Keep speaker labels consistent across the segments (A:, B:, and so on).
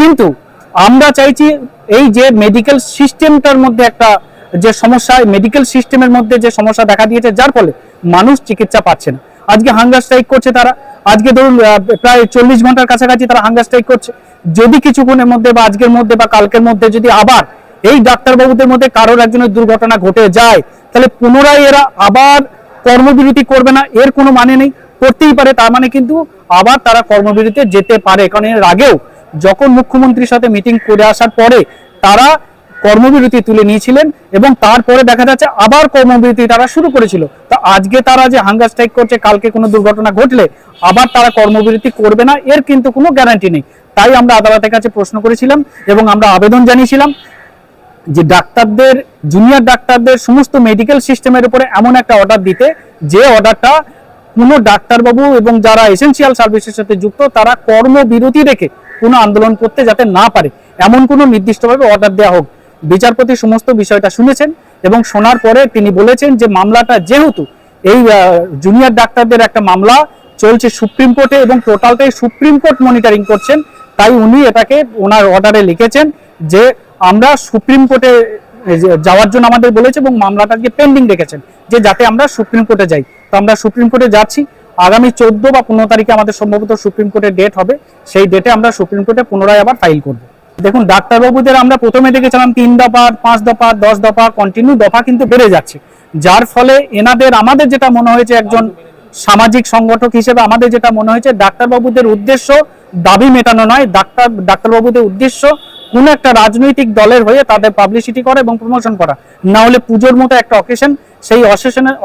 A: কিন্তু আমরা চাইছি এই যে মেডিকেল সিস্টেমটার মধ্যে একটা যে সমস্যা, মেডিকেল সিস্টেমের মধ্যে যে সমস্যা দেখা দিয়েছে, যার ফলে মানুষ চিকিৎসা পাচ্ছে না। আজকে হাঙ্গার স্ট্রাইক করছে তারা, আজকে ধরুন প্রায় 40 ঘন্টার কাছাকাছি তারা হাঙ্গার স্ট্রাইক করছে। যদি কিছুক্ষণের মধ্যে বা আজকের মধ্যে বা কালকের মধ্যে যদি আবার এই ডাক্তারবাবুদের মধ্যে কারোর একজনের দুর্ঘটনা ঘটে যায়, তাহলে পুনরায় এরা আবার কর্মবিরতি করবে না, এর কোনো মানে নেই। করতেই পারে, তার মানে কিন্তু আবার তারা কর্মবিরতিতে যেতে পারে। কারণ এর আগেও যখন মুখ্যমন্ত্রীর সাথে মিটিং করে আসার পরে তারা কর্মবিরতি তুলে নিয়েছিলেন এবং তারপরে দেখা যাচ্ছে আবার কর্মবিরতি তারা শুরু করেছিল। তো আজকে তারা যে হাঙ্গার স্ট্রাইক করছে, কালকে কোনো দুর্ঘটনা ঘটলে আবার তারা কর্মবিরতি করবে না, এর কিন্তু কোনো গ্যারান্টি নেই। তাই আমরা আদালতের কাছে প্রশ্ন করেছিলাম এবং আমরা আবেদন জানিয়েছিলাম যে ডাক্তারদের, জুনিয়র ডাক্তারদের সমস্ত মেডিকেল সিস্টেমের উপরে এমন একটা অর্ডার দিতে, যে অর্ডারটা কোনো ডাক্তারবাবু এবং যারা এসেন্সিয়াল সার্ভিসের সাথে যুক্ত তারা কর্মবিরতি রেখে কোনো আন্দোলন করতে যাতে না পারে, এমন কোনো নির্দিষ্টভাবে অর্ডার দেওয়া হোক। বিচারপতি সমস্ত বিষয়টা শুনেছেন এবং শোনার পরে তিনি বলেছেন যে মামলাটা যেহেতু এই জুনিয়র ডাক্তারদের একটা মামলা চলছে সুপ্রিম কোর্টে এবং টোটালটাই সুপ্রিম কোর্ট মনিটরিং করছেন, তাই উনি এটাকে ওনার অর্ডারে লিখেছেন যে আমরা সুপ্রিম কোর্টে যাওয়ার জন্য আমাদের বলেছে এবং মামলাটাকে পেন্ডিং রেখেছেন যে যাতে আমরা সুপ্রিম কোর্টে যাই। তো আমরা সুপ্রিম কোর্টে যাচ্ছি, আগামী 14 বা 15 তারিখে আমাদের সম্ভবত সুপ্রিম কোর্টের ডেট হবে, সেই ডেটে আমরা সুপ্রিম কোর্টে পুনরায় আবার ফাইল করব। দেখুন, ডাক্তারবাবুদের আমরা প্রথমে দেখেছিলাম 3 দফা, 5 দফা, 10 দফা, কন্টিনিউ দফা কিন্তু বেড়ে যাচ্ছে, যার ফলে আমাদের যেটা মনে হয়েছে একজন সামাজিক সংগঠক হিসেবে আমাদের যেটা মনে হয়েছে ডাক্তারবাবুদের উদ্দেশ্য দাবি মেটানো নয়, ডাক্তারবাবুদের উদ্দেশ্য কোন একটা রাজনৈতিক দলের হয়ে তাদের পাবলিসিটি করা এবং প্রমোশন করা, না হলে পুজোর মতো একটা অকেশন, সেই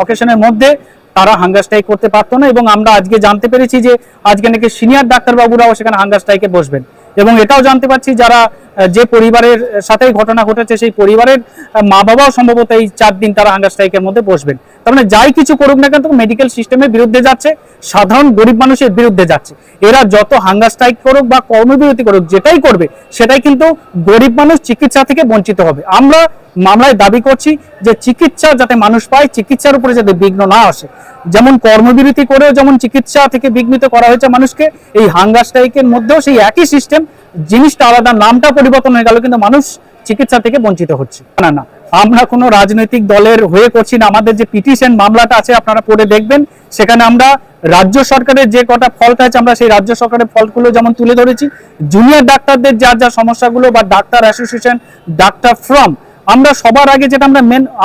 A: অকেশনের মধ্যে তারা হাঙ্গার স্ট্রাইক করতে পারতো না। এবং আমরা আজকে জানতে পেরেছি যে আজকে নাকি সিনিয়র ডাক্তারবাবুরাও সেখানে হাঙ্গার স্ট্রাইকে বসবেন এবং এটাও জানতে পারছি যারা যে পরিবারের সাথে ঘটনা ঘটেছে সেই পরিবারের মা বাবাও সম্ভবত এই 4 দিন তারা হাঙ্গার স্ট্রাইকের মধ্যে বসবেন। তার মানে যাই কিছু করুক না কেন মেডিকেল সিস্টেমের বিরুদ্ধে যাচ্ছে, সাধারণ গরিব মানুষের বিরুদ্ধে যাচ্ছে। এরা যত হাঙ্গার স্ট্রাইক করুক বা কর্মবিরতি করুক, যেটাই করবে সেটাই কিন্তু গরিব মানুষ চিকিৎসা থেকে বঞ্চিত হবে। আমরা মামলায় দাবি করছি যে চিকিৎসা যাতে মানুষ পায়, চিকিৎসার উপরে যাতে বিঘ্ন না আসে। যেমন কর্মবিরতি করেও যেমন চিকিৎসা থেকে বিঘ্নিত করা হয়েছে মানুষকে, এই হাঙ্গার স্ট্রাইকের মধ্যেও সেই একই সিস্টেম, জিনিসটা আলাদা, নামটা পরিবর্তন হয়ে গেল, কিন্তু মানুষ চিকিৎসা থেকে বঞ্চিত হচ্ছে। না না, আমরা কোনো রাজনৈতিক দলের হয়ে করছি না। আমাদের যে পিটিশন মামলাটা আছে আপনারা পড়ে দেখবেন, সেখানে আমরা রাজ্য সরকারের যে কটা ফল্ট আছে আমরা সেই রাজ্য সরকারের ফল্টগুলো যেমন তুলে ধরেছি, জুনিয়র ডাক্তারদের যা সমস্যাগুলো বা ডাক্তার অ্যাসোসিয়েশন, ডাক্তার ফ্রম, আমরা সবার আগে যেটা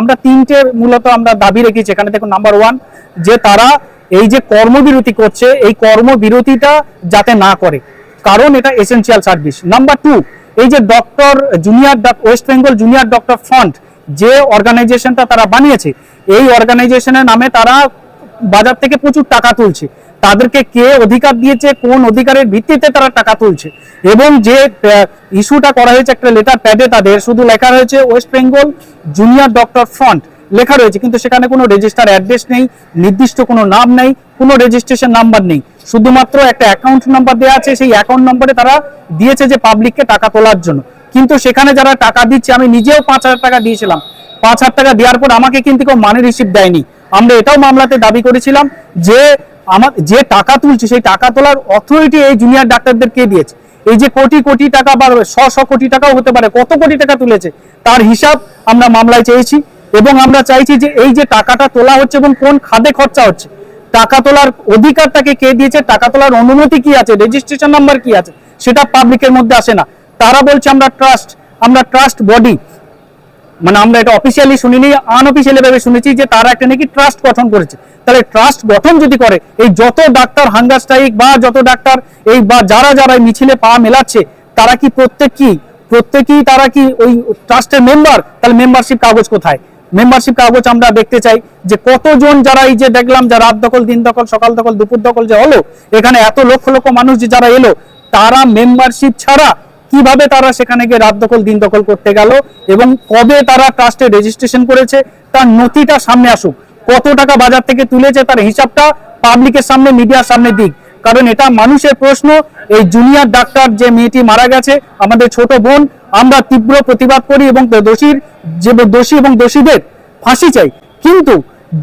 A: আমরা 3টে মূলত আমরা দাবি রেখেছি এখানে। দেখুন, নাম্বার 1 যে তারা এই যে কর্মবিরতি করছে এই কর্মবিরতিটা যাতে না করে, কারণ এটা এসেন্সিয়াল সার্ভিস। নাম্বার 2, এই যে West Bengal junior doctor front যে অর্গানাইজেশনটা তারা বানিয়েছে, এই অর্গানাইজেশনের নামে তারা বাজার থেকে প্রচুর টাকা তুলছে। তাদেরকে কে অধিকার দিয়েছে, কোন অধিকারের ভিত্তিতে তারা টাকা তুলছে, এবং যে ইস্যুটা করা হয়েছে একটা লেটার প্যাডে তাদের শুধু লেখা রয়েছে West Bengal junior doctor front লেখা রয়েছে, কিন্তু সেখানে কোনো রেজিস্টার অ্যাড্রেস নেই, নির্দিষ্ট কোনো নাম নেই, কোনো রেজিস্ট্রেশন নাম্বার নেই, শুধুমাত্র একটা অ্যাকাউন্ট নাম্বার দেওয়া আছে। সেই অ্যাকাউন্ট নম্বরে তারা দিয়েছে যে পাবলিককে টাকা তোলার জন্য, কিন্তু সেখানে যারা টাকা দিচ্ছে, আমি নিজেও 5,000 টাকা দিয়েছিলাম, 5,000 টাকা দেওয়ার পর আমাকে কিন্তু কেউ মানি রিসিপ্ট দেয়নি। আমরা এটাও মামলাতে দাবি করেছিলাম যে যে টাকা তুলছে সেই টাকা তোলার অথরিটি এই জুনিয়র ডাক্তারদের কে দিয়েছে। এই যে কোটি কোটি টাকা বা 100 কোটি টাকাও হতে পারে, কত কোটি টাকা তুলেছে তার হিসাব আমরা মামলায় চেয়েছি। এবং আমরা চাইছি যে এই যে টাকাটা তোলা হচ্ছে এবং কোন খাতে খরচা হচ্ছে, টাকা তোলার অধিকারটাকে কে দিয়েছে, টাকা তোলার অনুমতি কি আছে, রেজিস্ট্রেশন নাম্বার কি আছে, সেটা পাবলিকের মধ্যে আসে না। তারা বলছে আমরা ট্রাস্ট বডি, মানে আমরা এটা অফিসিয়ালি শুনিনি, আনঅফিসিয়ালি ভাবে শুনেছি যে তারা একটা নাকি ট্রাস্ট গঠন করেছে। তাহলে ট্রাস্ট গঠন যদি করে, এই যত ডাক্তার হাঙ্গার স্ট্রাইক বা যত ডাক্তার এই বা যারা মিছিলে পা মেলাচ্ছে, তারা কি প্রত্যেকেই তারা কি ওই ট্রাস্টের মেম্বার? তাহলে মেম্বারশিপ কাগজ কোথায়? মেম্বারশিপ কাগজ আমরা দেখতে চাই যে কতজন যারা এই যে দেখলাম যা রাত দখল, দিন দখল, সকাল দখল, দুপুর দখল যে হলো, এখানে এত লক্ষ লক্ষ মানুষ যে যারা এলো, তারা মেম্বারশিপ ছাড়া কিভাবে তারা সেখানে গিয়ে রাত দখল, দিন দখল করতে গেল, এবং কবে তারা ট্রাস্টে রেজিস্ট্রেশন করেছে তার নথিটা সামনে আসুক, কত টাকা বাজার থেকে তুলেছে তার হিসাবটা পাবলিকের সামনে, মিডিয়ার সামনে দিক। কারণ এটা মানুষের প্রশ্ন। এই জুনিয়র ডাক্তার যে মেয়েটি মারা গেছে, আমাদের ছোট বোন, আমরা তীব্র প্রতিবাদ করি এবং দোষী এবং দোষীদের ফাঁসি চাই। কিন্তু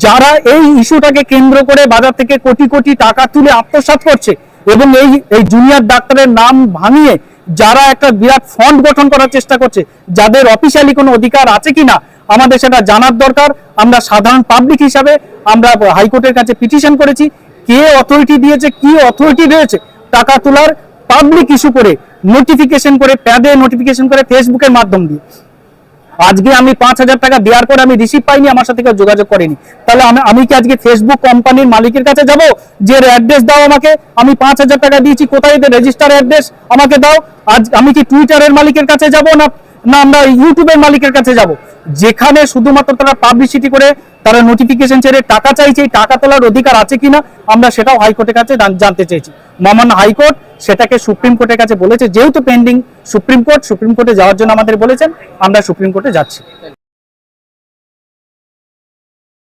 A: যারা এই ইস্যুটাকে কেন্দ্র করে বাজার থেকে কোটি কোটি টাকা তুলে আত্মসাৎ করছে এবং এই জুনিয়র ডাক্তারের নাম ভাঙিয়ে যারা একটা বিরাট ফন্ড গঠন করার চেষ্টা করছে, যাদের অফিসিয়ালি কোনো অধিকার আছে কিনা আমাদের সেটা জানার দরকার। আমরা সাধারণ পাবলিক হিসাবে আমরা হাইকোর্টের কাছে পিটিশন করেছি, কে অথরিটি দিয়েছে, কি অথরিটি রয়েছে টাকা তোলার, পাবলিক ইস্যু করে নোটিফিকেশন করে, প্যাডে নোটিফিকেশন করে, ফেসবুকের মাধ্যম দিয়ে। আজকে আমি 5,000 টাকা দেওয়ার পর আমি রিসিভ পাইনি, আমার সাথে কেউ যোগাযোগ করেনি, তাহলে আমি কি আজকে ফেসবুক কোম্পানির মালিকের কাছে যাব যে অ্যাড্রেস দাও আমাকে, আমি 5,000 টাকা দিয়েছি, কোথায় রেজিস্টার অ্যাড্রেস আমাকে দাও? আজ আমি কি টুইটারের মালিকের কাছে যাব না না আমরা ইউটিউবের মালিকের কাছে যাব? যেখানে শুধুমাত্র তারা পাবলিসিটি করে, তারা নোটিফিকেশন ছেড়ে টাকা চাইছে, এই টাকা তোলার অধিকার আছে কিনা আমরা সেটাও হাইকোর্টের কাছে জানতে চেয়েছি। মহামান্য হাইকোর্ট সেটাকে সুপ্রিম কোর্টের কাছে বলেছে, যেহেতু পেন্ডিং সুপ্রিম কোর্টে যাওয়ার জন্য আমাদের বলেছেন, আমরা সুপ্রিম কোর্টে যাচ্ছি।